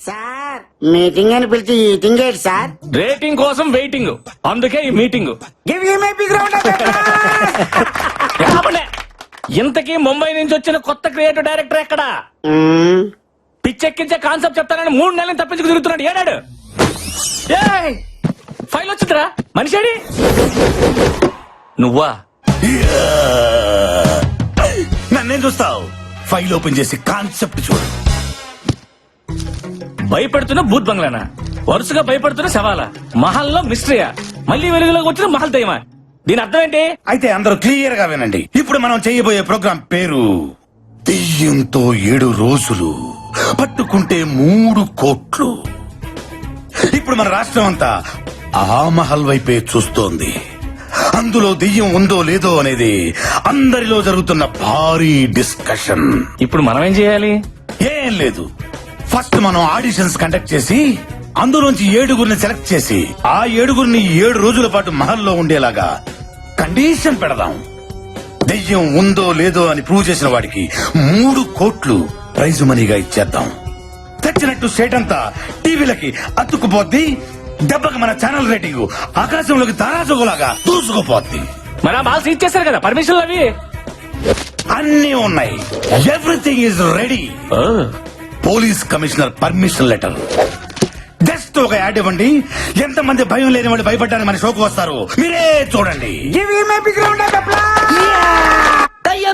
Sir meeting అని పిలిచి eating ఏంటి సార్? రేటింగ్ కోసం వెయిటింగ్, అందుకే ఈ meeting. Give you my big round of కాబట్టే ఇంతకీ ముంబై నుంచి వచ్చిన కొత్త క్రియేటివ్ డైరెక్టర్ ఎక్కడా? పిచ్చెక్కించే కాన్సెప్ట్ చెప్తానని 3 నెలలు తప్పించుకు తిరుగుతున్నాడు. ఏడాడు ఫైల్ వచ్చిందిరా, మనిషేడి నువ్వా? నన్నేం చూస్తావు? ఫైల్ ఓపెన్ చేసి కాన్సెప్ట్ చూడు. భయపెడుతున్న భూత్ బంగ్లానా? వరుసగా భయపడుతున్న శవాలా? మహల్లో మిస్టరీయా? మళ్ళీ వెలుగులోకి వచ్చిన మహల్ దయ్యమా? దీని అర్థం ఏంటి? అయితే అందరూ క్లియర్ గా వినండి. ఇప్పుడు మనం చేయబోయే ప్రోగ్రాం పేరు దెయ్యంతో 7 రోజులు, పట్టుకుంటే 3 కోట్లు. ఇప్పుడు మన రాష్ట్రం అంతా ఆ మహల్ వైపే చూస్తోంది. అందులో దెయ్యం ఉందో లేదో అనేది అందరిలో జరుగుతున్న భారీ డిస్కషన్. ఇప్పుడు మనం ఏం చేయాలి? ఏం లేదు, ఫస్ట్ మనం ఆడిషన్స్ కండక్ట్ చేసి అందులోంచి 7గురిని సెలెక్ట్ చేసి ఆ 7గురిని 7 రోజుల పాటు మహల్లో ఉండేలాగా కండిషన్ పెడదాం. దెయ్యం ఉందో లేదో అని ప్రూవ్ చేసిన వాడికి 3 కోట్లు ప్రైజ్ మనీగా ఇచ్చేద్దాం. తెచ్చినట్టు స్టేట్ అంతా టీవీలకి అతుక్కుపోద్ది. దెబ్బకి మన ఛానల్ రేటింగ్ ఆకాశంలోకి తారాజుగులాగా దూసుకుపోద్ది. మరి ఆ బాల్స్ ఇచ్చేసారు కదా పర్మిషన్లు అవి? అన్నీ ఉన్నాయి, everything is ready. Police commissioner permission letter. Just ఒక యాడ్ ఇవ్వండి, ఎంతమంది భయం లేని వాళ్ళు భయపడ్డానికి మన షోకు వస్తారు. మీరే చూడండి. Give you my big round of